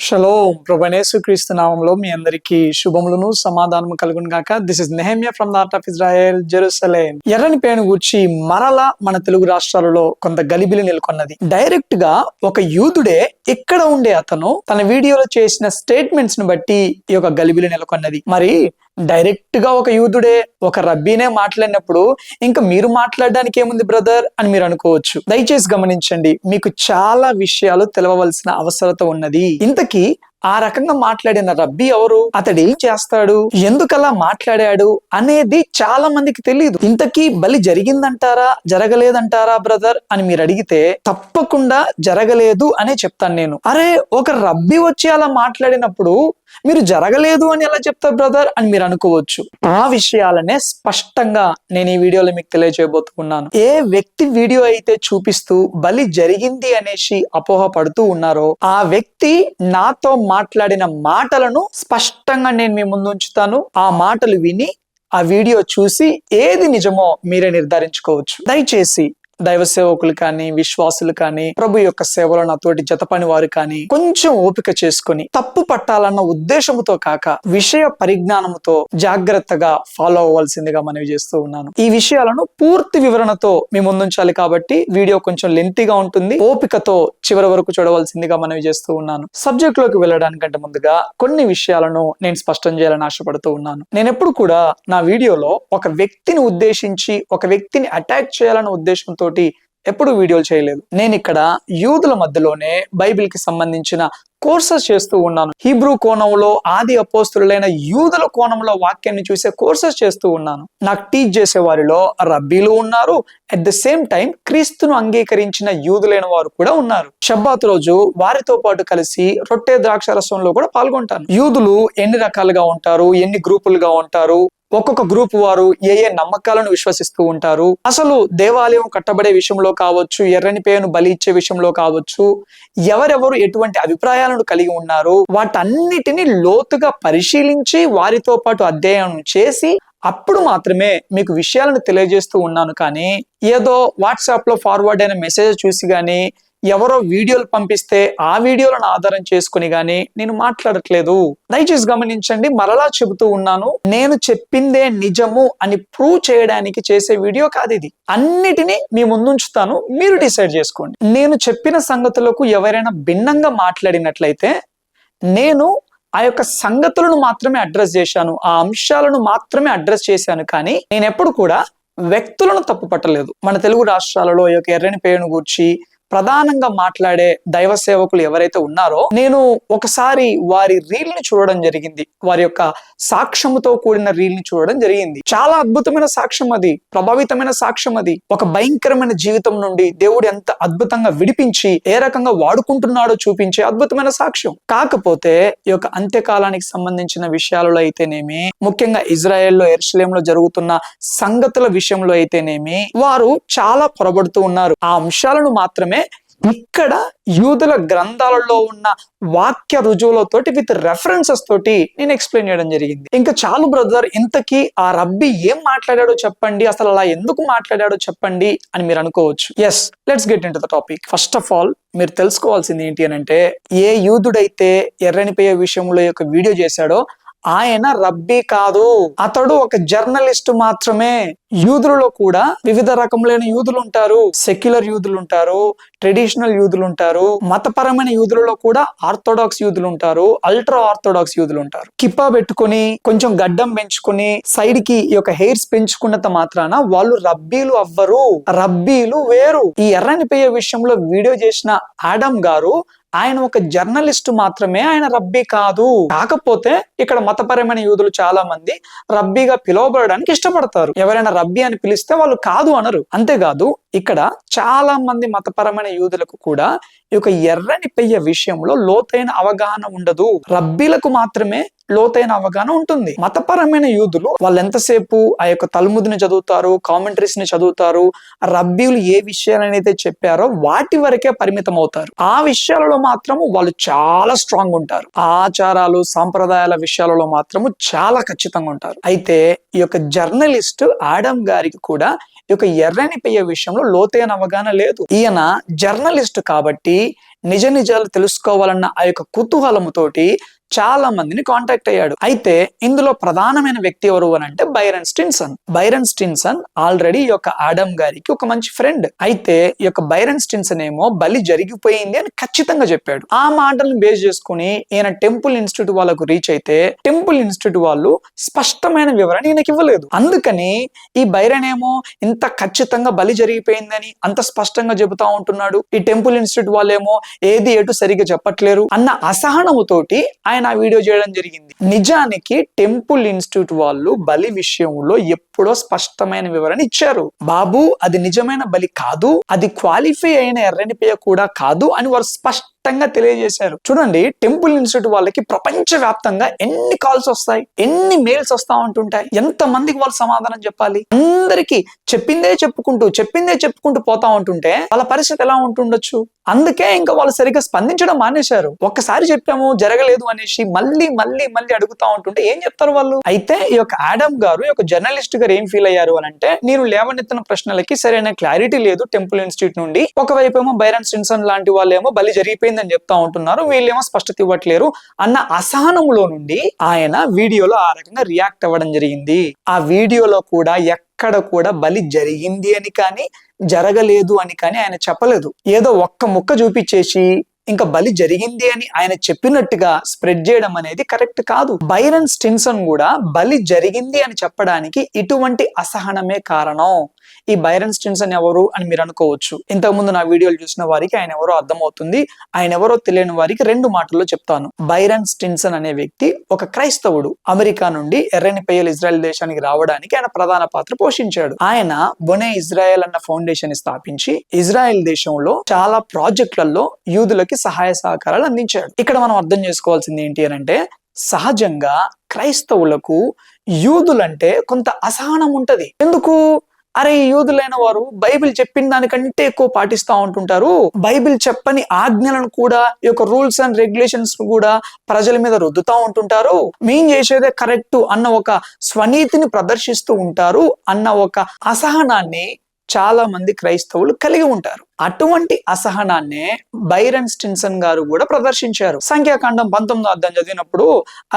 Shalom ప్రభునేసు క్రీస్తు నామంలో మీ అందరికీ శుభములను సమాధానము కలుగును గాక. This is Nehemiah from the art of Israel, Jerusalem. ఎర్రని పేను గూర్చి మరలా మన తెలుగు రాష్ట్రాలలో కొంత గలిబిలి నెలకొన్నది. డైరెక్ట్ గా ఒక యూదుడే ఇక్కడ ఉండే అతను తన వీడియోలో చేసిన స్టేట్మెంట్స్ ను బట్టి ఈ యొక్క గలిబిలి నెలకొన్నది. మరి డైరెక్ట్ గా ఒక యూదుడే ఒక రబ్బీనే మాట్లాడినప్పుడు ఇంకా మీరు మాట్లాడడానికి ఏముంది బ్రదర్ అని మీరు అనుకోవచ్చు. దయచేసి గమనించండి, మీకు చాలా విషయాలు తెలవవలసిన అవసరత ఉన్నది. ఇంతకీ ఆ రకంగా మాట్లాడిన రబ్బీ ఎవరు, అతడు ఏం చేస్తాడు, ఎందుకలా మాట్లాడాడు అనేది చాలా మందికి తెలియదు. ఇంతకీ బలి జరిగిందంటారా జరగలేదంటారా బ్రదర్ అని మీరు అడిగితే తప్పకుండా జరగలేదు అనే చెప్తాను నేను. అరే, ఒక రబ్బీ వచ్చి అలా మాట్లాడినప్పుడు మీరు జరగలేదు అని ఎలా చెప్తారు బ్రదర్ అని మీరు అనుకోవచ్చు. ఆ విషయాలనే స్పష్టంగా నేను ఈ వీడియోలో మీకు తెలియజేయబోతున్నాను. ఏ వ్యక్తి వీడియో అయితే చూపిస్తూ బలి జరిగింది అనేసి అపోహ పడుతూ ఉన్నారో ఆ వ్యక్తి నాతో మాట్లాడిన మాటలను స్పష్టంగా నేను మీ ముందు ఉంచుతాను. ఆ మాటలు విని ఆ వీడియో చూసి ఏది నిజమో మీరే నిర్ధారించుకోవచ్చు. దయచేసి దైవ సేవకులు కానీ, విశ్వాసులు కానీ, ప్రభు యొక్క సేవలో నాతోటి జతపని వారు కానీ కొంచెం ఓపిక చేసుకుని తప్పు పట్టాలన్న ఉద్దేశముతో కాక విషయ పరిజ్ఞానముతో జాగ్రత్తగా ఫాలో అవ్వాల్సిందిగా మనవి చేస్తూ ఉన్నాను. ఈ విషయాలను పూర్తి వివరణతో మీ ముందుంచాలి కాబట్టి వీడియో కొంచెం లెంతీగా ఉంటుంది. ఓపికతో చివరి వరకు చూడవలసిందిగా మనవి చేస్తూ ఉన్నాను. సబ్జెక్ట్ లోకి వెళ్ళడానికంటే ముందుగా కొన్ని విషయాలను నేను స్పష్టం చేయాలని ఆశపడుతూ ఉన్నాను. నేను ఎప్పుడు కూడా నా వీడియోలో ఒక వ్యక్తిని ఉద్దేశించి ఒక వ్యక్తిని అటాక్ చేయాలన్న ఉద్దేశంతో ఎప్పుడు వీడియోలు చేయలేదు. నేను ఇక్కడ యూదుల మధ్యలోనే బైబిల్ కి సంబంధించిన కోర్సెస్ చేస్తూ ఉన్నాను. హీబ్రూ కోణంలో ఆది అపోస్తులైన యూదుల కోణంలో వాక్యాన్ని చూసే కోర్సెస్ చేస్తూ ఉన్నాను. నాకు టీచ్ చేసే వారిలో రబ్బీలు ఉన్నారు, అట్ ద సేమ్ టైం క్రీస్తును అంగీకరించిన యూదులైన వారు కూడా ఉన్నారు. షబ్బాత్ రోజు వారితో పాటు కలిసి రొట్టె ద్రాక్షరసంలో కూడా పాల్గొంటాను. యూదులు ఎన్ని రకాలుగా ఉంటారు, ఎన్ని గ్రూపులుగా ఉంటారు, ఒక్కొక్క గ్రూప్ వారు ఏ ఏ నమ్మకాలను విశ్వసిస్తూ ఉంటారు, అసలు దేవాలయం కట్టబడే విషయంలో కావచ్చు, ఎర్రని పేను బలి ఇచ్చే విషయంలో కావచ్చు, ఎవరెవరు ఎటువంటి అభిప్రాయాలను కలిగి ఉన్నారు, వాటన్నిటిని లోతుగా పరిశీలించి వారితో పాటు అధ్యయనం చేసి అప్పుడు మాత్రమే మీకు విషయాలను తెలియజేస్తూ ఉన్నాను. కానీ ఏదో వాట్సాప్ లో ఫార్వర్డ్ అయిన మెసేజ్ చూసి గానీ, ఎవరో వీడియోలు పంపిస్తే ఆ వీడియోలను ఆధారం చేసుకుని గానీ నేను మాట్లాడట్లేదు. దయచేసి గమనించండి, మరలా చెబుతూ ఉన్నాను, నేను చెప్పిందే నిజము అని ప్రూవ్ చేయడానికి చేసే వీడియో కాదు ఇది. అన్నిటినీ మీ ముందుంచుతాను, మీరు డిసైడ్ చేసుకోండి. నేను చెప్పిన సంగతులకు ఎవరైనా భిన్నంగా మాట్లాడినట్లయితే నేను ఆ యొక్క సంగతులను మాత్రమే అడ్రస్ చేశాను, ఆ అంశాలను మాత్రమే అడ్రస్ చేశాను. కానీ నేను ఎప్పుడు కూడా వ్యక్తులను తప్పు పట్టలేదు. మన తెలుగు రాష్ట్రాలలో ఈ యొక్క ఎర్రని పేరును గూర్చి ప్రధానంగా మాట్లాడే దైవ సేవకులు ఎవరైతే ఉన్నారో నేను ఒకసారి వారి రీల్ ని చూడడం జరిగింది. వారి యొక్క సాక్ష్యముతో కూడిన రీల్ ని చూడడం జరిగింది. చాలా అద్భుతమైన సాక్ష్యం అది, ప్రభావితమైన సాక్ష్యం అది. ఒక భయంకరమైన జీవితం నుండి దేవుడు ఎంత అద్భుతంగా విడిపించి ఏ రకంగా వాడుకుంటున్నాడో చూపించే అద్భుతమైన సాక్ష్యం. కాకపోతే ఈ యొక్క అంత్యకాలానికి సంబంధించిన విషయాలలో అయితేనేమి, ముఖ్యంగా ఇజ్రాయెల్లో యెరూషలేంలో జరుగుతున్న సంగతుల విషయంలో అయితేనేమి వారు చాలా పొరబడుతూ ఉన్నారు. ఆ అంశాలను మాత్రమే ఇక్కడ యూదుల గ్రంథాలలో ఉన్న వాక్య రుజువులతోటి విత్ రెఫరెన్సెస్ తోటి నేను ఎక్స్ప్లెయిన్ చేయడం జరిగింది. ఇంకా చాలు బ్రదర్, ఇంతకీ ఆ రబ్బీ ఏం మాట్లాడాడో చెప్పండి, అసలు అలా ఎందుకు మాట్లాడాడో చెప్పండి అని మీరు అనుకోవచ్చు. Yes, let's get into the topic. First of all మీరు తెలుసుకోవాల్సింది ఏంటి అని అంటే, ఏ యూదుడైతే ఎర్రనిపోయే విషయంలో యొక్క వీడియో చేశాడో ఆయన రబ్బీ కాదు, అతడు ఒక జర్నలిస్ట్ మాత్రమే. యూదులలో కూడా వివిధ రకములైన యూదులు ఉంటారు. సెక్యులర్ యూదులు ఉంటారు, ట్రెడిషనల్ యూదులు ఉంటారు, మతపరమైన యూదులలో కూడా ఆర్థోడాక్స్ యూదులు ఉంటారు, అల్ట్రా ఆర్థోడాక్స్ యూదులు ఉంటారు. కిప్పా పెట్టుకుని కొంచెం గడ్డం పెంచుకుని సైడ్ కి ఈ యొక్క హెయిర్స్ పెంచుకున్నంత మాత్రాన వాళ్ళు రబ్బీలు అవ్వరు. రబ్బీలు వేరు. ఈ ఎర్రనిపోయే విషయంలో వీడియో చేసిన ఆడమ్ గారు ఆయన ఒక జర్నలిస్ట్ మాత్రమే, ఆయన రబ్బీ కాదు. కాకపోతే ఇక్కడ మతపరమైన యూదులు చాలా మంది రబ్బీగా పిలువబడడానికి ఇష్టపడతారు. ఎవరైనా రబ్బీ అని పిలిస్తే వాళ్ళు కాదు అనరు. అంతేకాదు ఇక్కడ చాలా మంది మతపరమైన యూదులకు కూడా ఈ యొక్క ఎర్రని పెయ్య విషయంలో లోతైన అవగాహన ఉండదు. రబ్బీలకు మాత్రమే లోతైన అవగాహన ఉంటుంది. మతపరమైన యూదులు వాళ్ళు ఎంతసేపు ఆ యొక్క తల్ముద్ని చదువుతారు, కామెంటరీస్ ని చదువుతారు, రబ్బీలు ఏ విషయాలనైతే చెప్పారో వాటి వరకే పరిమితం అవుతారు. ఆ విషయాలలో మాత్రము వాళ్ళు చాలా స్ట్రాంగ్ ఉంటారు. ఆచారాలు సాంప్రదాయాల విషయాలలో మాత్రము చాలా ఖచ్చితంగా ఉంటారు. అయితే ఈ యొక్క జర్నలిస్ట్ ఆడమ్ గారికి కూడా ఈ యొక్క ఎర్రని పెయ్య విషయంలో లోతైన అవగాహన లేదు. ఈయన జర్నలిస్ట్ కాబట్టి నిజ నిజాలు తెలుసుకోవాలన్న ఆ యొక్క కుతూహలముతోటి చాలా మందిని కాంటాక్ట్ అయ్యాడు. అయితే ఇందులో ప్రధానమైన వ్యక్తి ఎవరు అని అంటే బైరన్ స్టిన్సన్. బైరన్ స్టిన్సన్ ఆల్రెడీ ఈ యొక్క ఆడమ్ గారికి ఒక మంచి ఫ్రెండ్. అయితే ఈ యొక్క బైరన్ స్టిన్సన్ ఏమో బలి జరిగిపోయింది అని ఖచ్చితంగా చెప్పాడు. ఆ మాటలను బేస్ చేసుకుని ఈయన టెంపుల్ ఇన్స్టిట్యూట్ వాళ్ళకు రీచ్ అయితే టెంపుల్ ఇన్స్టిట్యూట్ వాళ్ళు స్పష్టమైన వివరణ ఈయనకి ఇవ్వలేదు. అందుకని ఈ బైరన్ ఏమో ఇంత ఖచ్చితంగా బలి జరిగిపోయిందని అంత స్పష్టంగా చెబుతా ఉంటున్నాడు, ఈ టెంపుల్ ఇన్స్టిట్యూట్ వాళ్ళేమో ఏది ఎటు సరిగ్గా చెప్పట్లేరు అన్న అసహనముతోటి ఆయన ఆ వీడియో చేయడం జరిగింది. నిజానికి టెంపుల్ ఇన్స్టిట్యూట్ వాళ్ళు బలి విషయంలో ఎప్పుడో స్పష్టమైన వివరణ ఇచ్చారు. బాబు, అది నిజమైన బలి కాదు, అది క్వాలిఫై అయిన ఎర్రనిపేయ కూడా కాదు అని వారు స్పష్టంగా తెలియజేశారు. చూడండి, టెంపుల్ ఇన్స్టిట్యూట్ వాళ్ళకి ప్రపంచ వ్యాప్తంగా ఎన్ని కాల్స్ వస్తాయి, ఎన్ని మెయిల్స్ వస్తా ఉంటుంటాయి, ఎంత మందికి వాళ్ళు సమాధానం చెప్పాలి? అందరికీ చెప్పిందే చెప్పుకుంటూ పోతా ఉంటుంటే వాళ్ళ పరిస్థితి ఎలా ఉంటుండొచ్చు? అందుకే ఇంకా వాళ్ళు సరిగ్గా స్పందించడం మానేశారు. ఒక్కసారి చెప్పాము జరగలేదు అనేసి మళ్ళీ అడుగుతా ఉంటుంటే ఏం చెప్తారు వాళ్ళు? అయితే ఈ యొక్క ఆడమ్ గారు, ఈ యొక్క జర్నలిస్ట్ గారు ఏం ఫీల్ అయ్యారు అని అంటే, నేను లేవనెత్తిన ప్రశ్నలకి సరైన క్లారిటీ లేదు టెంపుల్ ఇన్స్టిట్యూట్ నుండి. ఒకవైపు ఏమో బైరన్ స్టిన్సన్ లాంటి వాళ్ళు ఏమో బలి జరిగిపోయిందని చెప్తా ఉంటున్నారు, వీళ్ళేమో స్పష్టత ఇవ్వట్లేరు అన్న అసహనంలో నుండి ఆయన వీడియోలో ఆ రకంగా రియాక్ట్ అవ్వడం జరిగింది. ఆ వీడియోలో కూడా ఎక్కడ కూడా బలి జరిగింది అని కానీ జరగలేదు అని కానీ ఆయన చెప్పలేదు. ఏదో ఒక్క ముక్క చూపించేసి ఇంకా బలి జరిగింది అని ఆయన చెప్పినట్టుగా స్ప్రెడ్ చేయడం అనేది కరెక్ట్ కాదు. బైరన్ స్టిన్సన్ కూడా బలి జరిగింది అని చెప్పడానికి ఇటువంటి అసహనమే కారణం. ఈ బైరన్ స్టిన్సన్ ఎవరు అని మీరు అనుకోవచ్చు. ఇంతకుముందు నా వీడియోలు చూసిన వారికి ఆయన ఎవరో అర్థమవుతుంది. ఆయన ఎవరో తెలియని వారికి 2 మాటల్లో చెప్తాను. బైరన్ స్టిన్సన్ అనే వ్యక్తి ఒక క్రైస్తవుడు. అమెరికా నుండి ఎర్రనిపేయలు ఇజ్రాయెల్ దేశానికి రావడానికి ఆయన ప్రధాన పాత్ర పోషించాడు. ఆయన బొనే ఇజ్రాయెల్ అన్న ఫౌండేషన్ స్థాపించి ఇజ్రాయెల్ దేశంలో చాలా ప్రాజెక్టులలో యూదులకి సహాయ సహకారాలు అందించాడు. ఇక్కడ మనం అర్థం చేసుకోవాల్సింది ఏంటి అని అంటే, సహజంగా క్రైస్తవులకు యూదులంటే కొంత అసహనం ఉంటది. ఎందుకు? అరే, ఈ యూదులైన వారు బైబిల్ చెప్పిన దానికంటే ఎక్కువ పాటిస్తూ ఉంటుంటారు, బైబిల్ చెప్పని ఆజ్ఞలను కూడా, ఈ యొక్క రూల్స్ అండ్ రెగ్యులేషన్స్ కూడా ప్రజల మీద రుద్దుతా ఉంటుంటారు, మేం చేసేదే కరెక్ట్ అన్న ఒక స్వనీతిని ప్రదర్శిస్తూ ఉంటారు అన్న ఒక అసహనాన్ని చాలా మంది క్రైస్తవులు కలిగి ఉంటారు. అటువంటి అసహనాన్నే బైరన్ స్టిన్సన్ గారు కూడా ప్రదర్శించారు. సంఖ్యాకాండం 19వ అధ్యాయం చదివినప్పుడు,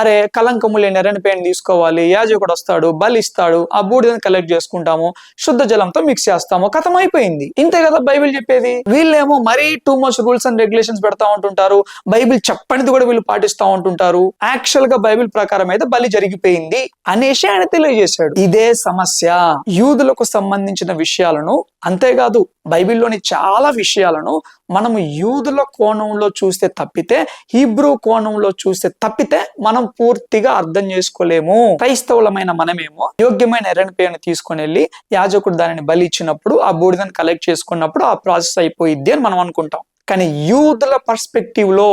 అరే కలంకము లేని ఎర్రనిపేయను తీసుకోవాలి, యాజకుడు వస్తాడు, బలిస్తాడు, ఆ బూడిదని కలెక్ట్ చేసుకుంటాము, శుద్ధ జలంతో మిక్స్ చేస్తాము, కథం అయిపోయింది. ఇంతే కదా బైబిల్ చెప్పేది. వీళ్ళేమో మరీ too much rules and regulations పెడతా ఉంటుంటారు, బైబిల్ చెప్పనిది కూడా వీళ్ళు పాటిస్తూ ఉంటుంటారు. యాక్చువల్ గా బైబిల్ ప్రకారం అయితే బలి జరిగిపోయింది అనేసి ఆయన తెలియజేశాడు. ఇదే సమస్య. యూదులకు సంబంధించిన విషయాలను, అంతేకాదు బైబిల్లోని చాలా విషయాలను మనము యూదుల కోణంలో చూస్తే తప్పితే, హీబ్రూ కోణంలో చూస్తే తప్పితే మనం పూర్తిగా అర్థం చేసుకోలేము. క్రైస్తవులమైన మనమేమో యోగ్యమైన ఎర్రనిపేయను తీసుకొని వెళ్ళి యాజకుడు దానిని బలి ఇచ్చినప్పుడు, ఆ బూడిదని కలెక్ట్ చేసుకున్నప్పుడు ఆ ప్రాసెస్ అయిపోయిద్ది అని మనం అనుకుంటాం. కానీ యూదుల పర్స్పెక్టివ్ లో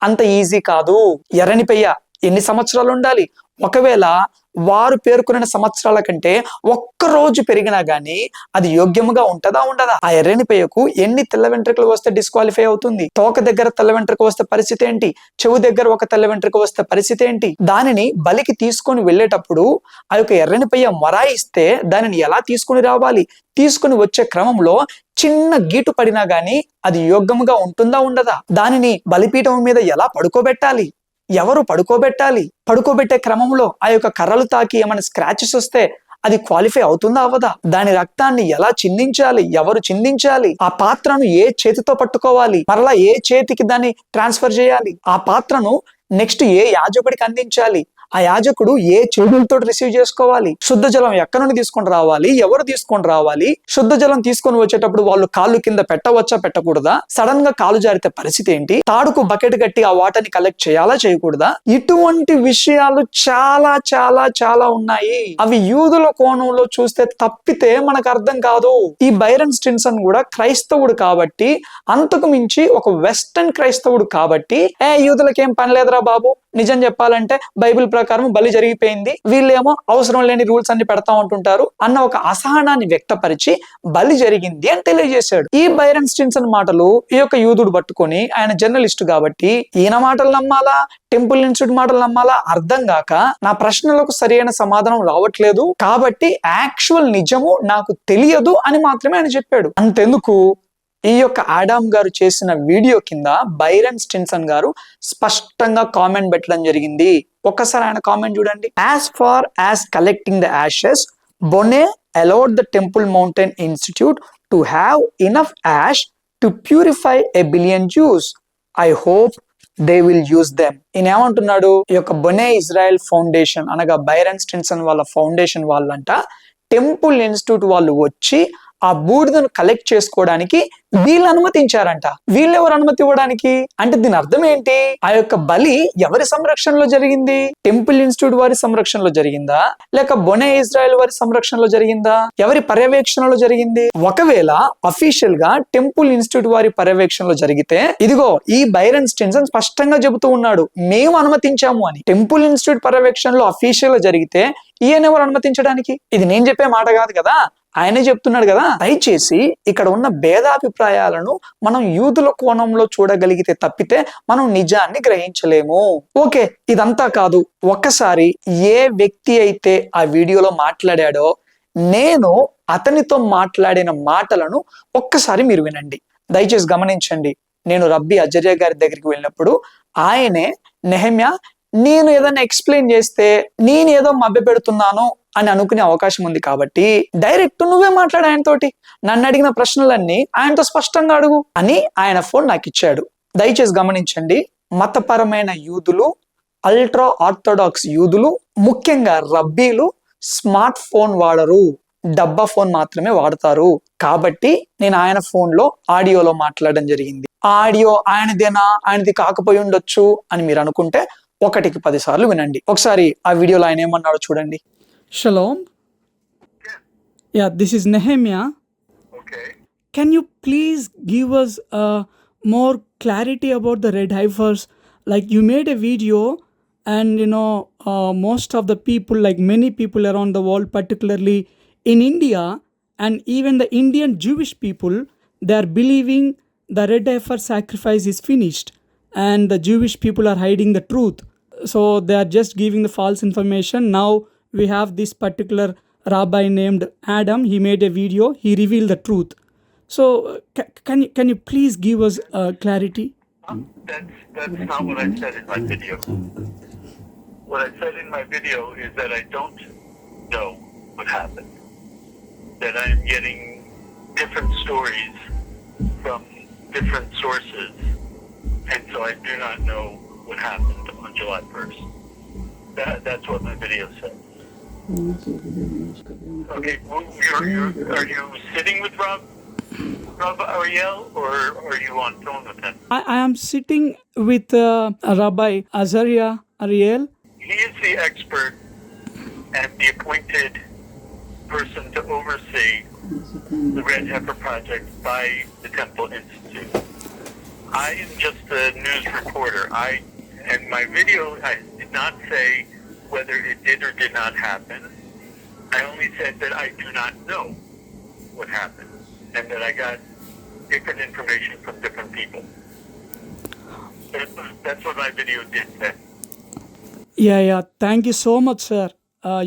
అంత ఈజీ కాదు. ఎర్రనిపేయ ఎన్ని సంవత్సరాలు ఉండాలి? ఒకవేళ వారు పేర్కొన్న సంవత్సరాల కంటే ఒక్కరోజు పెరిగినా గానీ అది యోగ్యముగా ఉంటదా ఉండదా? ఆ ఎర్రనిపేయకు ఎన్ని తెల్ల వెంట్రుకలు వస్తే డిస్క్వాలిఫై అవుతుంది? తోక దగ్గర తెల్ల వెంట్రుక వస్తే పరిస్థితి ఏంటి? చెవు దగ్గర ఒక తెల్ల వెంట్రుక వస్తే పరిస్థితి ఏంటి? దానిని బలికి తీసుకొని వెళ్ళేటప్పుడు ఆ యొక్క ఎర్రనిపేయ మొరాయిస్తే దానిని ఎలా తీసుకుని రావాలి? తీసుకుని వచ్చే క్రమంలో చిన్న గీటు పడినా గానీ అది యోగ్యముగా ఉంటుందా ఉండదా? దానిని బలిపీఠం మీద ఎలా పడుకోబెట్టాలి? ఎవరు పడుకోబెట్టాలి? పడుకోబెట్టే క్రమంలో ఆ యొక్క కర్రలు తాకి ఏమైనా స్క్రాచెస్ వస్తే అది క్వాలిఫై అవుతుందా అవ్వదా? దాని రక్తాన్ని ఎలా చిందించాలి? ఎవరు చిందించాలి? ఆ పాత్రను ఏ చేతితో పట్టుకోవాలి? మరలా ఏ చేతికి దాన్ని ట్రాన్స్ఫర్ చేయాలి? ఆ పాత్రను నెక్స్ట్ ఏ యాజకుడికి అందించాలి? ఆ యాజకుడు ఏ చేతులతో రిసీవ్ చేసుకోవాలి? శుద్ధ జలం ఎక్కడి నుండి తీసుకొని రావాలి? ఎవరు తీసుకొని రావాలి? శుద్ధ జలం తీసుకొని వచ్చేటప్పుడు వాళ్ళు కాళ్ళు కింద పెట్టవచ్చా పెట్టకూడదా? సడన్ గా కాలు జారితే పరిస్థితి ఏంటి? తాడుకు బకెట్ కట్టి ఆ వాటర్ని కలెక్ట్ చేయాలా చేయకూడదా? ఇటువంటి విషయాలు చాలా చాలా చాలా ఉన్నాయి. అవి యూదుల కోణంలో చూస్తే తప్పితే మనకు అర్థం కాదు. ఈ బైరన్ స్టిన్సన్ కూడా క్రైస్తవుడు కాబట్టి, అంతకు మించి ఒక వెస్టర్న్ క్రైస్తవుడు కాబట్టి, యూదులకేం పని లేదురా బాబు, నిజం చెప్పాలంటే బైబిల్ ప్రకారం బలి జరిగిపోయింది, వీళ్ళేమో అవసరం లేని రూల్స్ అన్ని పెడతా ఉంటుంటారు అన్న ఒక అసహనాన్ని వ్యక్తపరిచి బలి జరిగింది అని తెలియజేశాడు. ఈ బైరన్ స్టిన్సన్ మాటలు ఈ యొక్క యూదుడు పట్టుకొని, ఆయన జర్నలిస్ట్ కాబట్టి ఈయన మాటలు నమ్మాలా, టెంపుల్ ఇన్స్టిట్యూట్ మాటలు నమ్మాలా అర్థం కాక నా ప్రశ్నలకు సరైన సమాధానం రావట్లేదు కాబట్టి యాక్చువల్ నిజము నాకు తెలియదు అని మాత్రమే ఆయన చెప్పాడు. అంతెందుకు, ఈ యొక్క ఆడామ్ గారు చేసిన వీడియో కింద బైరన్ స్టిన్సన్ గారు స్పష్టంగా కామెంట్ పెట్టడం జరిగింది. ఒక్కసారి ఆయన కామెంట్ చూడండి. As far as collecting the ashes, బొనే allowed the Temple Mountain Institute to have enough ash to purify a billion Jews. I hope they will use them. ఈయన ఏమంటున్నాడు, ఈ యొక్క బొనే ఇజ్రాయెల్ ఫౌండేషన్ అనగా బైరన్ స్టిన్సన్ వాళ్ళ ఫౌండేషన్ వాళ్ళంట టెంపుల్ ఇన్స్టిట్యూట్ వాళ్ళు వచ్చి ఆ బూడిదను కలెక్ట్ చేసుకోవడానికి వీళ్ళు అనుమతించారంట. వీళ్ళెవరు అనుమతి ఇవ్వడానికి అంటే దీని అర్థం ఏంటి? ఆ యొక్క బలి ఎవరి సంరక్షణలో జరిగింది? టెంపుల్ ఇన్స్టిట్యూట్ వారి సంరక్షణలో జరిగిందా, లేక బొనే ఇజ్రాయెల్ వారి సంరక్షణలో జరిగిందా, ఎవరి పర్యవేక్షణలో జరిగింది? ఒకవేళ అఫీషియల్ గా టెంపుల్ ఇన్స్టిట్యూట్ వారి పర్యవేక్షణలో జరిగితే, ఇదిగో ఈ బైరన్ స్టిన్సన్ స్పష్టంగా చెబుతూ ఉన్నాడు మేము అనుమతించాము అని. టెంపుల్ ఇన్స్టిట్యూట్ పర్యవేక్షణలో అఫీషియల్ గా జరిగితే ఈయన ఎవరు అనుమతించడానికి? ఇది నేను చెప్పే మాట కాదు కదా, ఆయనే చెప్తున్నాడు కదా. దయచేసి ఇక్కడ ఉన్న భేదాభిప్రాయాలను మనం యూదుల కోణంలో చూడగలిగితే తప్పితే మనం నిజాన్ని గ్రహించలేము. ఓకే, ఇదంతా కాదు. ఒక్కసారి ఏ వ్యక్తి అయితే ఆ వీడియోలో మాట్లాడాడో నేను అతనితో మాట్లాడిన మాటలను ఒక్కసారి మీరు వినండి. దయచేసి గమనించండి. నేను రబ్బీ అజర్యా గారి దగ్గరికి వెళ్ళినప్పుడు ఆయనే నెహెమ్యా నేను ఏదైనా ఎక్స్ప్లెయిన్ చేస్తే నేను ఏదో మభ్య పెడుతున్నాను అని అనుకునే అవకాశం ఉంది కాబట్టి డైరెక్ట్ నువ్వే మాట్లాడు ఆయనతోటి, నన్ను అడిగిన ప్రశ్నలన్నీ ఆయనతో స్పష్టంగా అడుగు అని ఆయన ఫోన్ నాకు ఇచ్చాడు. దయచేసి గమనించండి. మతపరమైన యూదులు, అల్ట్రా ఆర్థోడాక్స్ యూదులు, ముఖ్యంగా రబ్బీలు స్మార్ట్ ఫోన్ వాడరు, డబ్బా ఫోన్ మాత్రమే వాడతారు. కాబట్టి నేను ఆయన ఫోన్ లో ఆడియోలో మాట్లాడడం జరిగింది. ఆడియో ఆయనదేనా, ఆయనది కాకపోయి ఉండొచ్చు అని మీరు అనుకుంటే 1కి 10 సార్లు వినండి. ఒకసారి ఆ వీడియోలో ఆయన ఏమన్నాడో చూడండి. Shalom. Yeah, this is Nehemiah. Okay. Can you please give us more clarity about the red heifers? Like you made a video and most of the people, like many people around the world, particularly in India and even the Indian Jewish people, they are believing the red heifer sacrifice is finished and the Jewish people are hiding the truth. So they are just giving the false information. Now we have this particular rabbi named Adam. He made a video. He revealed the truth. So can you please give us clarity? That's not what I said in my video. What I said in my video is that I don't know what happened. That I am getting different stories from different sources, and so I do not know what happened on July 1st. That's what my video said. Okay, are you sitting with Rob Ariel, or are you on phone with him? I am sitting with Rabbi Azariah Ariel. He is the expert and the appointed person to oversee the Red Heifer Project by the Temple Institute. I am just a news reporter. And my video, I did not say whether it did or did not happen. I only said that I do not know what happened and that I got different information from different people. That's what my video did say. Yeah. Thank you so much, sir.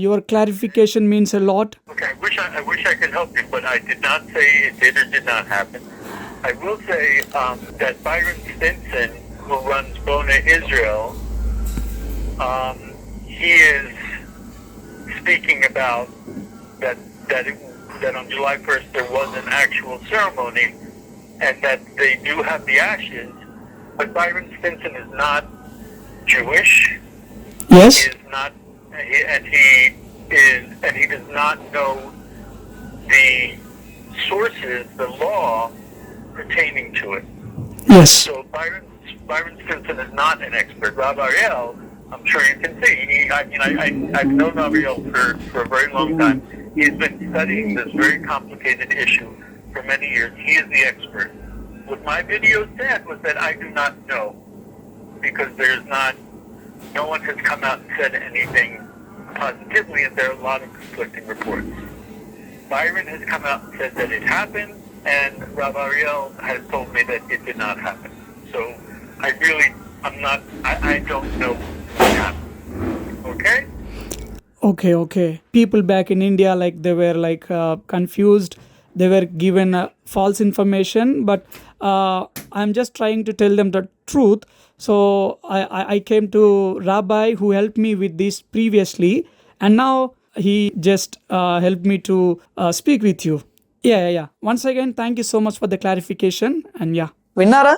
Your clarification means a lot. Okay, I wish I could help you, but I did not say it did or did not happen. I will say that Byron Stinson, who runs Bona Israel, he is speaking about that on July 1st there was an actual ceremony and that they do have the ashes, but Byron Stinson is not Jewish. Yes. He is not, and he does not know the sources, the law pertaining to it. Yes. So Byron Stinson is not an expert. Rob Ariel, I'm sure you can see. I've known Ariel for a very long time. He's been studying this very complicated issue for many years. He is the expert. What my video said was that I do not know, because no one has come out and said anything positively, and there are a lot of conflicting reports. Byron has come out and said that it happened, and Rav Ariel has told me that it did not happen. So I don't know what happened. Okay? Okay. People back in India, like they were like confused. they were given false information, but I'm just trying to tell them the truth. So I came to Rabbi who helped me with this previously, and now he just helped me to speak with you. Yeah. Once again, thank you so much for the clarification. And yeah, విన్నారా,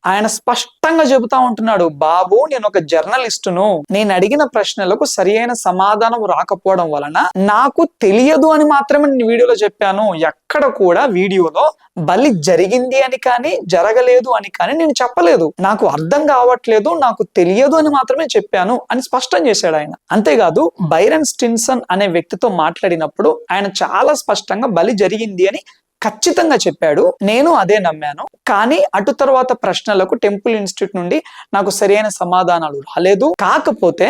ఆయన స్పష్టంగా చెబుతా ఉంటున్నాడు, బాబు నేను ఒక జర్నలిస్టును, నేను అడిగిన ప్రశ్నలకు సరి అయిన సమాధానం రాకపోవడం వలన నాకు తెలియదు అని మాత్రమే నేను వీడియోలో చెప్పాను. ఎక్కడ కూడా వీడియోలో బలి జరిగింది అని కానీ జరగలేదు అని కానీ నేను చెప్పలేదు. నాకు అర్థం కావట్లేదు, నాకు తెలియదు అని మాత్రమే చెప్పాను అని స్పష్టం చేశాడు ఆయన. అంతేకాదు బైరన్ స్టిన్సన్ అనే వ్యక్తితో మాట్లాడినప్పుడు ఆయన చాలా స్పష్టంగా బలి జరిగింది అని ఖచ్చితంగా చెప్పాడు. నేను అదే నమ్మాను. కానీ అటు తర్వాత ప్రశ్నలకు టెంపుల్ ఇన్స్టిట్యూట్ నుండి నాకు సరైన సమాధానాలు రాలేదు. కాకపోతే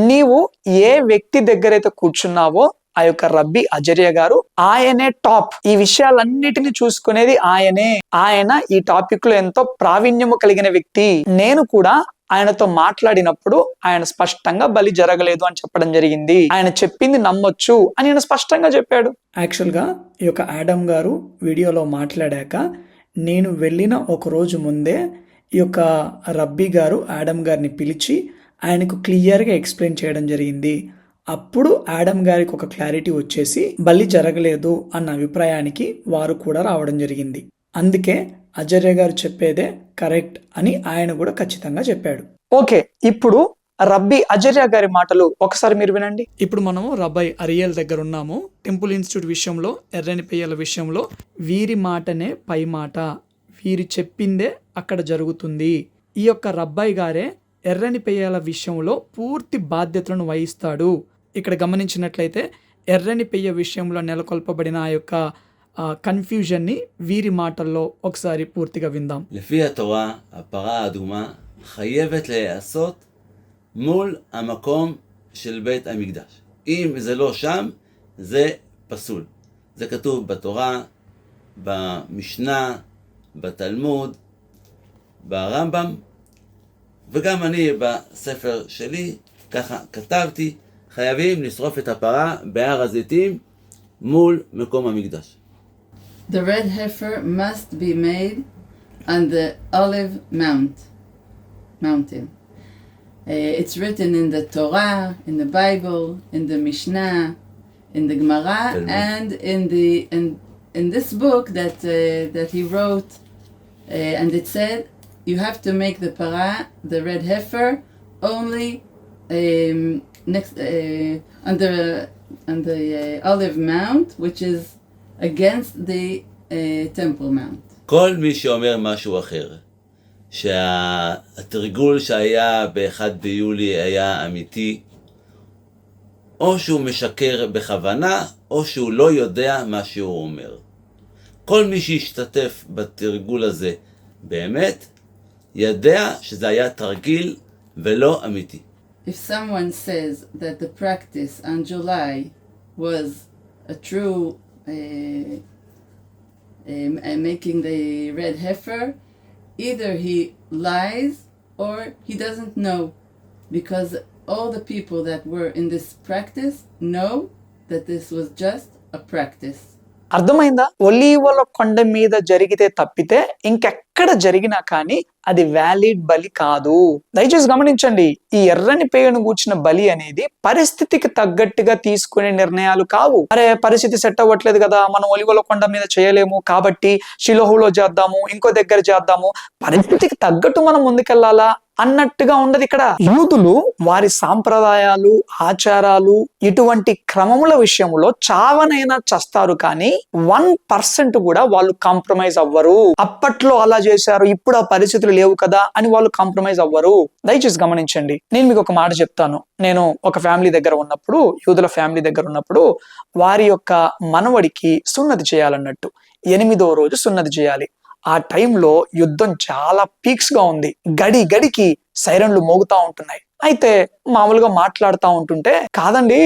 నీవు ఏ వ్యక్తి దగ్గర అయితే కూర్చున్నావో ఆ యొక్క రబ్బీ అజరియా గారు, ఆయనే టాప్. ఈ విషయాలన్నిటిని చూసుకునేది ఆయనే. ఆయన ఈ టాపిక్ లో ఎంతో ప్రావీణ్యము కలిగిన వ్యక్తి. నేను కూడా ఆయనతో మాట్లాడినప్పుడు ఆయన స్పష్టంగా బలి జరగలేదు అని చెప్పడం జరిగింది. ఆయన చెప్పింది నమ్మొచ్చు అని ఆయన స్పష్టంగా చెప్పాడు. యాక్చువల్ గా ఈ యొక్క ఆడమ్ గారు వీడియోలో మాట్లాడాక నేను వెళ్ళిన ఒక రోజు ముందే ఈ యొక్క రబ్బీ గారు ఆడమ్ గారిని పిలిచి ఆయనకు క్లియర్ గా ఎక్స్ప్లెయిన్ చేయడం జరిగింది. అప్పుడు ఆడమ్ గారికి ఒక క్లారిటీ వచ్చేసి బలి జరగలేదు అన్న అభిప్రాయానికి వారు కూడా రావడం జరిగింది. అందుకే అజర్య గారు చెప్పేదే కరెక్ట్ అని ఆయన కూడా ఖచ్చితంగా చెప్పాడు. ఓకే, ఇప్పుడు రబ్బీ అజర్య గారి మాటలు ఒకసారి మీరు వినండి. ఇప్పుడు మనము రబ్బీ అరియల్ దగ్గర ఉన్నాము. టెంపుల్ ఇన్స్టిట్యూట్ విషయంలో, ఎర్రని పెయ్యల విషయంలో వీరి మాటనే పై మాట, వీరు చెప్పిందే అక్కడ జరుగుతుంది. ఈ యొక్క రబ్బీ గారే ఎర్రని పెయ్యల విషయంలో పూర్తి బాధ్యతలను వహిస్తాడు. ఇక్కడ గమనించినట్లయితే ఎర్రని పెయ్య విషయంలో నెలకొల్పబడిన ఆ యొక్క కన్ఫ్యూజన్ ని వీరి మాటల్లో ఒకసారి పూర్తిగా విందాం. לפי התורה, הפרה האדומה חייבת להיעשות מול המקום של בית המקדש. אם זה לא שם, זה פסול. זה כתוב בתורה, במשנה, בתלמוד, ברמב"ם, וגם אני בספר שלי, ככה כתבתי, חייבים לשרוף את הפרה בהר הזיתים מול מקום המקדש. The red heifer must be made on the olive mountain. It's written in the Torah, in the Bible, in the Mishnah, in the Gemara, and in this book that he wrote, and it said you have to make the para, the red heifer, only next on the olive mount, which is against the temple mount. כל מי שאומר משהו אחר, שהתרגול שהיה ב-1 ביולי היה אמיתי, או שהוא משקר בכוונה, או שהוא לא יודע מה שהוא אומר. כל מי שהשתתף בתרגול הזה באמת, ידע שזה היה תרגיל ולא אמיתי. If someone says that the practice on July was a true making the red heifer, either he lies or he doesn't know, because all the people that were in this practice know that this was just a practice. అర్థమైందా? ఒలీవల కొండ మీద జరిగితే తప్పితే ఇంకెక్కడ జరిగినా కానీ అది valid బలి కాదు. దయచేసి గమనించండి, ఈ ఎర్రని పేయను కూర్చిన బలి అనేది పరిస్థితికి తగ్గట్టుగా తీసుకునే నిర్ణయాలు కావు. అరే పరిస్థితి సెట్ అవ్వట్లేదు కదా, మనం ఒలివల కొండ మీద చేయలేము కాబట్టి షిలోహులో చేద్దాము, ఇంకో దగ్గర చేద్దాము, పరిస్థితికి తగ్గట్టు మనం ముందుకెళ్లాలా అన్నట్టుగా ఉండదు. ఇక్కడ యూదులు వారి సాంప్రదాయాలు, ఆచారాలు, ఇటువంటి క్రమముల విషయంలో చావనైనా చస్తారు, కానీ 1% కూడా వాళ్ళు కాంప్రమైజ్ అవ్వరు. అప్పట్లో అలా చేశారు, ఇప్పుడు ఆ పరిస్థితులు లేవు కదా అని వాళ్ళు కాంప్రమైజ్ అవ్వరు. దయచేసి గమనించండి, నేను మీకు ఒక మాట చెప్తాను. నేను ఒక ఫ్యామిలీ దగ్గర ఉన్నప్పుడు, యూదుల ఫ్యామిలీ దగ్గర ఉన్నప్పుడు, వారి యొక్క మనవడికి సున్నతి చేయాలన్నట్టు 8వ రోజు సున్నతి చేయాలి. ఆ టైంలో యుద్ధం చాలా పీక్స్ గా ఉంది. గడికి సైరన్లు మోగుతా ఉంటున్నాయి. అయితే మామూలుగా మాట్లాడుతూ ఉంటుంటే, కాదండి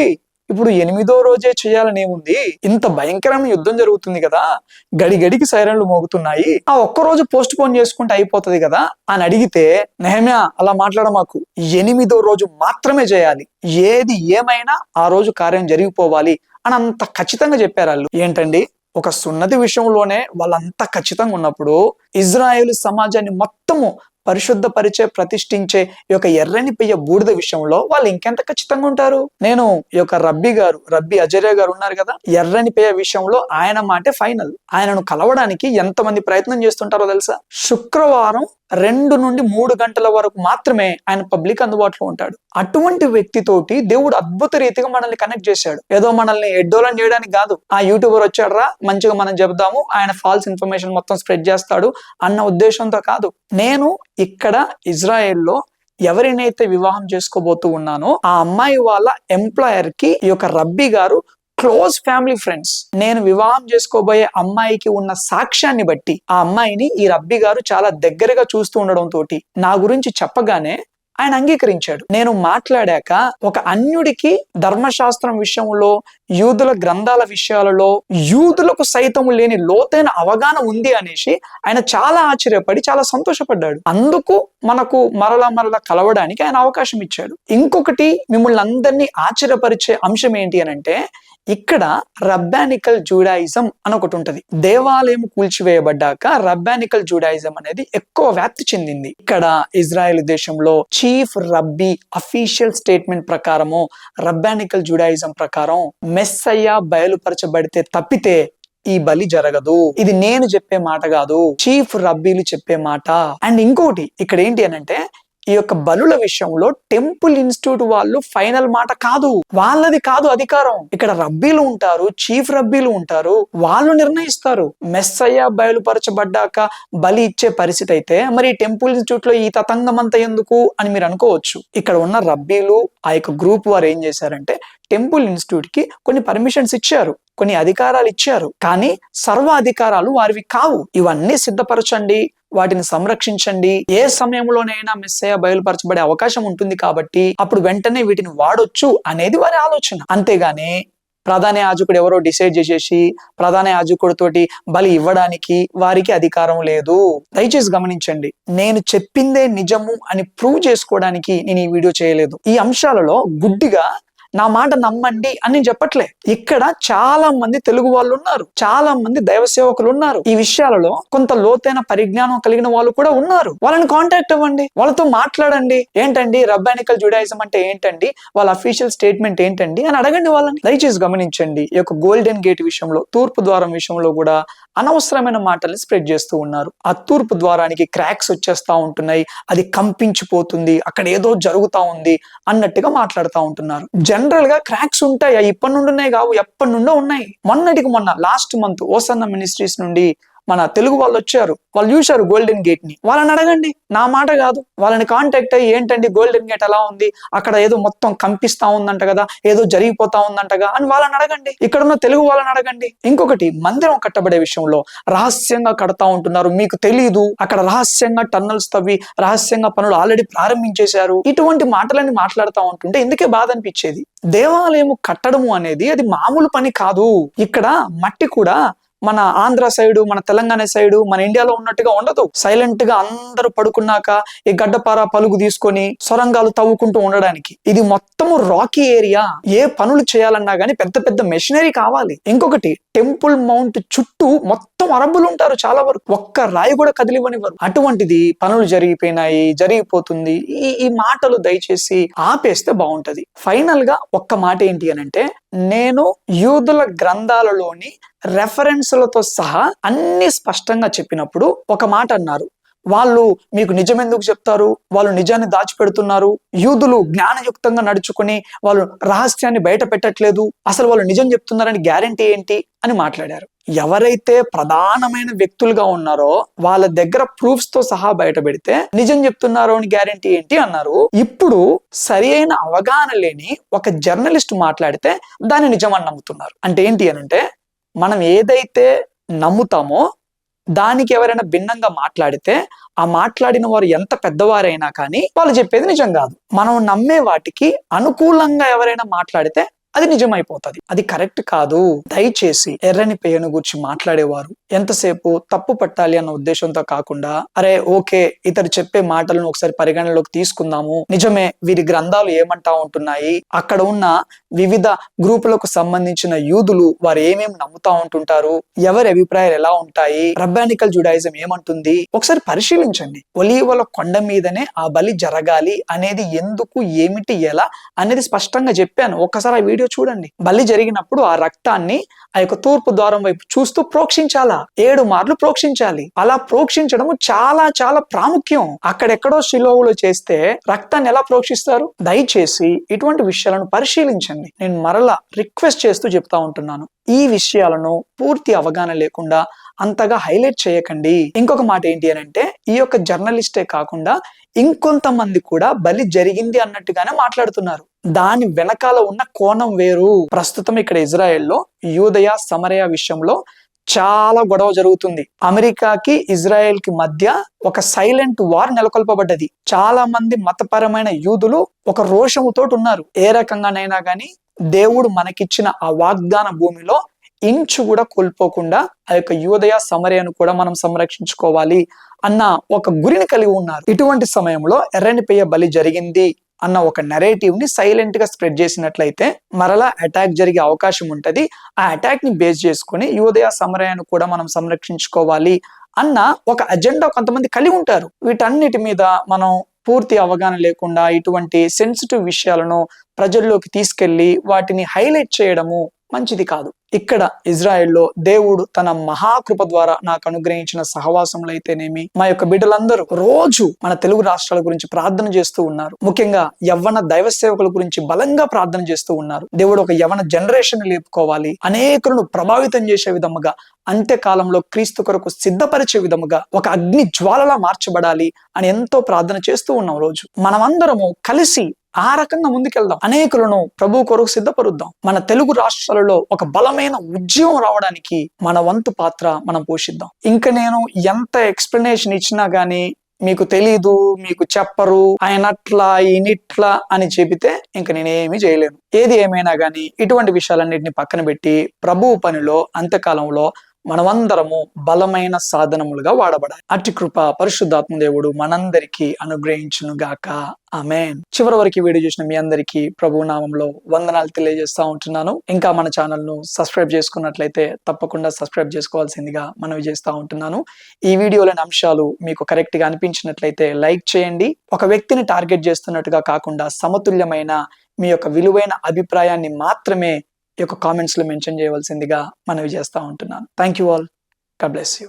ఇప్పుడు 8వ రోజే చేయాలని ఏముంది, ఇంత భయంకరమైన యుద్ధం జరుగుతుంది కదా, గడికి సైరన్లు మోగుతున్నాయి, ఆ ఒక్క రోజు పోస్ట్ పోన్ చేసుకుంటే అయిపోతుంది కదా అని అడిగితే, నెహమ్యా అలా మాట్లాడమాకు, 8వ రోజు మాత్రమే చేయాలి, ఏది ఏమైనా ఆ రోజు కార్యం జరిగిపోవాలి అని అంత ఖచ్చితంగా చెప్పారు వాళ్ళు. ఏంటండి ఒక సున్నతి విషయంలోనే వాళ్ళంతా ఖచ్చితంగా ఉన్నప్పుడు ఇజ్రాయేలు సమాజాన్ని మొత్తము పరిశుద్ధపరిచే ప్రతిష్ఠించే ఈ యొక్క ఎర్రని పెయ్య బూడిద విషయంలో వాళ్ళు ఇంకెంత ఖచ్చితంగా ఉంటారు. నేను ఈ యొక్క రబ్బీ అజరే గారు ఉన్నారు కదా, ఎర్రని పెయ్య విషయంలో ఆయన మాటే ఫైనల్. ఆయనను కలవడానికి ఎంతమంది ప్రయత్నం చేస్తుంటారో తెలుసా? శుక్రవారం 2 నుండి 3 గంటల వరకు మాత్రమే ఆయన పబ్లిక్ అందుబాటులో ఉంటాడు. అటువంటి వ్యక్తితోటి దేవుడు అద్భుత రీతిగా మనల్ని కనెక్ట్ చేశాడు. ఏదో మనల్ని ఎడ్డోలం చేయడానికి కాదు, ఆ యూట్యూబర్ వచ్చాడరా మంచిగా మనం చెబుదాము, ఆయన ఫాల్స్ ఇన్ఫర్మేషన్ మొత్తం స్ప్రెడ్ చేస్తాడు అన్న ఉద్దేశంతో కాదు. నేను ఇక్కడ ఇజ్రాయెల్లో ఎవరినైతే వివాహం చేసుకోబోతూ ఉన్నానో ఆ అమ్మాయి వాళ్ళ ఎంప్లాయర్ కి ఈ యొక్క రబ్బీ గారు క్లోజ్ ఫ్యామిలీ ఫ్రెండ్స్. నేను వివాహం చేసుకోబోయే అమ్మాయికి ఉన్న సాక్ష్యాన్ని బట్టి ఆ అమ్మాయిని ఈ రబ్బీ గారు చాలా దగ్గరగా చూస్తూ ఉండడం తోటి నా గురించి చెప్పగానే ఆయన అంగీకరించాడు. నేను మాట్లాడాక ఒక అన్యుడికి ధర్మశాస్త్రం విషయంలో, యూదుల గ్రంథాల విషయాలలో యూదులకు సైతం లేని లోతైన అవగాహన ఉంది అనేసి ఆయన చాలా ఆశ్చర్యపడి చాలా సంతోషపడ్డాడు. అందుకు మనకు మరలా కలవడానికి ఆయన అవకాశం ఇచ్చాడు. ఇంకొకటి మిమ్మల్ని అందరినీ ఆశ్చర్యపరిచే అంశం ఏంటి అని అంటే, ఇక్కడ రబ్బానికల్ జూడాయిజం అని ఒకటి ఉంటది. దేవాలయం కూల్చివేయబడ్డాక రబ్బానికల్ జూడాయిజం అనేది ఎక్కువ వ్యాప్తి చెందింది. ఇక్కడ ఇజ్రాయెల్ దేశంలో చీఫ్ రబ్బీ అఫీషియల్ స్టేట్మెంట్ ప్రకారము రబ్బానికల్ జూడాయిజం ప్రకారం మెస్సయ్య బయలుపరచబడితే తప్పితే ఈ బలి జరగదు. ఇది నేను చెప్పే మాట కాదు, చీఫ్ రబ్బీలు చెప్పే మాట. అండ్ ఇంకోటి ఇక్కడ ఏంటి అనంటే, ఈ యొక్క బలుల విషయంలో టెంపుల్ ఇన్స్టిట్యూట్ వాళ్ళు ఫైనల్ మాట కాదు, వాళ్ళది కాదు అధికారం. ఇక్కడ రబ్బీలు ఉంటారు, చీఫ్ రబ్బీలు ఉంటారు, వాళ్ళు నిర్ణయిస్తారు. మెస్సయ్య బయలుపరచబడ్డాక బలి ఇచ్చే పరిస్థితి అయితే మరి టెంపుల్ ఇన్స్టిట్యూట్ లో ఈ తతంగం అంతా ఎందుకు అని మీరు అనుకోవచ్చు. ఇక్కడ ఉన్న రబ్బీలు ఆ యొక్క గ్రూప్ వారు ఏం చేశారంటే, టెంపుల్ ఇన్స్టిట్యూట్ కి కొన్ని పర్మిషన్స్ ఇచ్చారు, కొన్ని అధికారాలు ఇచ్చారు, కానీ సర్వ అధికారాలు వారివి కావు. ఇవన్నీ సిద్ధపరచండి, వాటిని సంరక్షించండి, ఏ సమయంలోనైనా మెస్సయ్య బయలుపరచబడే అవకాశం ఉంటుంది కాబట్టి అప్పుడు వెంటనే వీటిని వాడొచ్చు అనేది వారి ఆలోచన. అంతేగాని ప్రధాన యాజకుడు ఎవరో డిసైడ్ చేసేసి ప్రధాన యాజకుడితోటి బలి ఇవ్వడానికి వారికి అధికారం లేదు. దయచేసి గమనించండి, నేను చెప్పిందే నిజము అని ప్రూవ్ చేసుకోవడానికి నేను ఈ వీడియో చేయలేదు. ఈ అంశాలలో గుడ్డిగా నా మాట నమ్మండి అని నేను చెప్పట్లే. ఇక్కడ చాలా మంది తెలుగు వాళ్ళు ఉన్నారు, చాలా మంది దైవ సేవకులు ఉన్నారు, ఈ విషయాలలో కొంత లోతైన పరిజ్ఞానం కలిగిన వాళ్ళు కూడా ఉన్నారు. వాళ్ళని కాంటాక్ట్ అవ్వండి, వాళ్ళతో మాట్లాడండి. ఏంటండి రబ్బానికల్ జుడాయిజం అంటే ఏంటండి, వాళ్ళ అఫీషియల్ స్టేట్మెంట్ ఏంటండి అని అడగండి వాళ్ళని. దయచేసి గమనించండి, ఈ యొక్క గోల్డెన్ గేట్ విషయంలో, తూర్పు ద్వారం విషయంలో కూడా అనవసరమైన మాటల్ని స్ప్రెడ్ చేస్తూ ఉన్నారు. ఆ తూర్పు ద్వారానికి క్రాక్స్ వచ్చేస్తా ఉంటున్నాయి, అది కంపించిపోతుంది, అక్కడ ఏదో జరుగుతా ఉంది అన్నట్టుగా మాట్లాడుతూ ఉంటున్నారు. జనరల్ గా క్రాక్స్ ఉంటాయి, ఇప్పటి నుండి ఉన్నాయి కావు, ఎప్పటి నుండో ఉన్నాయి. మొన్న లాస్ట్ మంత్ ఓసన్న మినిస్ట్రీస్ నుండి మన తెలుగు వాళ్ళు వచ్చారు, వాళ్ళు చూశారు గోల్డెన్ గేట్ ని. వాళ్ళని అడగండి, నా మాట కాదు. వాళ్ళని కాంటాక్ట్ అయ్యి ఏంటండి గోల్డెన్ గేట్ ఎలా ఉంది, అక్కడ ఏదో మొత్తం కంపిస్తా ఉందంట కదా, ఏదో జరిగిపోతా ఉందంటగా అని వాళ్ళని అడగండి. ఇక్కడ ఉన్న తెలుగు వాళ్ళని అడగండి. ఇంకొకటి, మందిరం కట్టబడే విషయంలో రహస్యంగా కడతా ఉంటున్నారు, మీకు తెలీదు, అక్కడ రహస్యంగా టన్నల్స్ తవ్వి రహస్యంగా పనులు ఆల్రెడీ ప్రారంభించేశారు. ఇటువంటి మాటలన్నీ మాట్లాడుతూ ఉంటుంటే ఎందుకే బాధ అనిపించేది. దేవాలయము కట్టడము అనేది అది మామూలు పని కాదు. ఇక్కడ మట్టి కూడా మన ఆంధ్ర సైడు, మన తెలంగాణ సైడు, మన ఇండియాలో ఉన్నట్టుగా ఉండదు. సైలెంట్ గా అందరూ పడుకున్నాక ఈ గడ్డపార పలుగు తీసుకొని సొరంగాలు తవ్వుకుంటూ ఉండడానికి. ఇది మొత్తము రాకీ ఏరియా. ఏ పనులు చేయాలన్నా గానీ పెద్ద పెద్ద మెషినరీ కావాలి. ఇంకొకటి, టెంపుల్ మౌంట్ చుట్టూ మొత్తం అరబ్బులు ఉంటారు చాలా వరకు, ఒక్క రాయి కూడా కదిలివ్వనివ్వరు. అటువంటిది పనులు జరిగిపోయినాయి, జరిగిపోతుంది. ఈ మాటలు దయచేసి ఆపేస్తే బాగుంటది. ఫైనల్ గా ఒక్క మాట ఏంటి అని అంటే, నేను యూదుల గ్రంథాలలోని రెఫరెన్స్లతో సహా అన్ని స్పష్టంగా చెప్పినప్పుడు ఒక మాట అన్నారు, వాళ్ళు మీకు నిజం ఎందుకు చెప్తారు, వాళ్ళు నిజాన్ని దాచిపెడుతున్నారు, యూదులు జ్ఞానయుక్తంగా నడుచుకుని వాళ్ళు రహస్యాన్ని బయట పెట్టట్లేదు, అసలు వాళ్ళు నిజం చెప్తున్నారని గ్యారంటీ ఏంటి అని మాట్లాడారు. ఎవరైతే ప్రధానమైన వ్యక్తులుగా ఉన్నారో వాళ్ళ దగ్గర ప్రూఫ్స్ తో సహా బయట పెడితే నిజం చెప్తున్నారో అని గ్యారంటీ ఏంటి అన్నారు. ఇప్పుడు సరి అయిన అవగాహన లేని ఒక జర్నలిస్ట్ మాట్లాడితే దాన్ని నిజం అని నమ్ముతున్నారు. అంటే ఏంటి అని అంటే, మనం ఏదైతే నమ్ముతామో దానికి ఎవరైనా భిన్నంగా మాట్లాడితే ఆ మాట్లాడిన వారు ఎంత పెద్దవారైనా కానీ వాళ్ళు చెప్పేది నిజం కాదు. మనం నమ్మే వాటికి అనుకూలంగా ఎవరైనా మాట్లాడితే అది నిజమైపోతుంది. అది కరెక్ట్ కాదు. దయచేసి ఎర్రని పేయను గురించి మాట్లాడేవారు ఎంతసేపు తప్పు పట్టాలి అన్న ఉద్దేశంతో కాకుండా, అరే ఓకే ఇతడు చెప్పే మాటలను ఒకసారి పరిగణనలోకి తీసుకుందాము, నిజమే వీరి గ్రంథాలు ఏమంటా ఉంటున్నాయి, అక్కడ ఉన్న వివిధ గ్రూపులకు సంబంధించిన యూదులు వారు ఏమేమి నమ్ముతా ఉంటుంటారు, ఎవరి అభిప్రాయాలు ఎలా ఉంటాయి, రబ్బానికల్ జుడాయిజం ఏమంటుంది, ఒకసారి పరిశీలించండి. ఒలీవల కొండ మీదనే ఆ బలి జరగాలి అనేది ఎందుకు, ఏమిటి, ఎలా అనేది స్పష్టంగా చెప్పాను. ఒక్కసారి ఆ వీడియో చూడండి. బలి జరిగినప్పుడు ఆ రక్తాన్ని ఆ యొక్క తూర్పు ద్వారం వైపు చూస్తూ ప్రోక్షించాలా, 7 మార్లు ప్రోక్షించాలి. అలా ప్రోక్షించడము చాలా చాలా ప్రాముఖ్యం. అక్కడెక్కడో శిలోవులో చేస్తే రక్తాన్ని ఎలా ప్రోక్షిస్తారు? దయచేసి ఇటువంటి విషయాలను పరిశీలించండి. నేను మరలా రిక్వెస్ట్ చేస్తూ చెప్తా ఉంటున్నాను, ఈ విషయాలను పూర్తి అవగాహన లేకుండా అంతగా హైలైట్ చేయకండి. ఇంకొక మాట ఏంటి అని అంటే, ఈ యొక్క జర్నలిస్టే కాకుండా ఇంకొంతమంది కూడా బలి జరిగింది అన్నట్టుగానే మాట్లాడుతున్నారు. దాని వెనకాల ఉన్న కోణం వేరు. ప్రస్తుతం ఇక్కడ ఇజ్రాయెల్లో యూదయ సమరయ విషయంలో చాలా గొడవ జరుగుతుంది. అమెరికాకి ఇజ్రాయెల్ కి మధ్య ఒక సైలెంట్ వార్ నెలకొల్పబడ్డది. చాలా మంది మతపరమైన యూదులు ఒక రోషముతో ఉన్నారు. ఏ రకంగానైనా గాని దేవుడు మనకిచ్చిన ఆ వాగ్దాన భూమిలో ఇంచు కూడా కోల్పోకుండా ఆ యొక్క యూదయ సమరయను కూడా మనం సంరక్షించుకోవాలి అన్న ఒక గురిని కలిగి ఉన్నారు. ఇటువంటి సమయంలో ఎర్రని పెయ్య బలి జరిగింది అన్న ఒక నెరేటివ్ ని సైలెంట్ గా స్ప్రెడ్ చేసినట్లయితే మరలా అటాక్ జరిగే అవకాశం ఉంటది. ఆ అటాక్ ని బేస్ చేసుకుని యూదయ సమరయను కూడా మనం సంరక్షించుకోవాలి అన్న ఒక అజెండా కొంతమంది కలిగి ఉంటారు. వీటన్నిటి మీద మనం పూర్తి అవగాహన లేకుండా ఇటువంటి సెన్సిటివ్ విషయాలను ప్రజల్లోకి తీసుకెళ్లి వాటిని హైలైట్ చేయడము మంచిది కాదు. ఇక్కడ ఇజ్రాయెల్లో దేవుడు తన మహాకృప ద్వారా నాకు అనుగ్రహించిన సహవాసంలో అయితేనేమి, మా యొక్క బిడ్డలందరూ రోజు మన తెలుగు రాష్ట్రాల గురించి ప్రార్థన చేస్తూ ఉన్నారు. ముఖ్యంగా యవ్వన దైవ సేవకుల గురించి బలంగా ప్రార్థన చేస్తూ ఉన్నారు. దేవుడు ఒక యవ్వన జనరేషన్ లేపుకోవాలి, అనేకులను ప్రభావితం చేసే విధముగా, అంత్యకాలంలో క్రీస్తు కొరకు సిద్ధపరిచే విధముగా ఒక అగ్ని జ్వాలలా మార్చబడాలి అని ఎంతో ప్రార్థన చేస్తూ ఉన్నాం. రోజు మనమందరము కలిసి ఆ రకంగా ముందుకెళ్దాం, అనేకులను ప్రభు కొరకు సిద్ధపరుద్దాం. మన తెలుగు రాష్ట్రాలలో ఒక బలమైన ఉద్యమం రావడానికి మన వంతు పాత్ర మనం పోషిద్దాం. ఇంకా నేను ఎంత ఎక్స్ప్లెనేషన్ ఇచ్చినా గానీ మీకు తెలీదు, మీకు చెప్పరు, ఆయనట్లా ఈయనిట్లా అని చెబితే ఇంక నేనేమి చేయలేను. ఏది ఏమైనా గానీ ఇటువంటి విషయాలన్నింటినీ పక్కన పెట్టి ప్రభువు పనిలో అంత్యకాలంలో మనమందరము బలమైన సాధనములుగా వాడబడాలి. అట్టి కృప పరిశుద్ధాత్మ దేవుడు మనందరికీ అనుగ్రహించును గాక. ఆమేన్. చివరి వరకు వీడియో చూసిన మీ అందరికీ ప్రభు నామంలో వందనాలు తెలియజేస్తా ఉంటున్నాను. ఇంకా మన ఛానల్ ను సబ్స్క్రైబ్ చేసుకున్నట్లయితే తప్పకుండా సబ్స్క్రైబ్ చేసుకోవాల్సిందిగా మనవి చేస్తా ఉంటున్నాను. ఈ వీడియోలోని అంశాలు మీకు కరెక్ట్ గా అనిపించినట్లయితే లైక్ చేయండి. ఒక వ్యక్తిని టార్గెట్ చేస్తున్నట్టుగా కాకుండా సమతుల్యమైన మీ యొక్క విలువైన అభిప్రాయాన్ని మాత్రమే ఈ యొక్క కామెంట్స్ లో మెన్షన్ చేయవలసిందిగా మనవి చేస్తా ఉంటున్నాను. Thank you all. God bless you.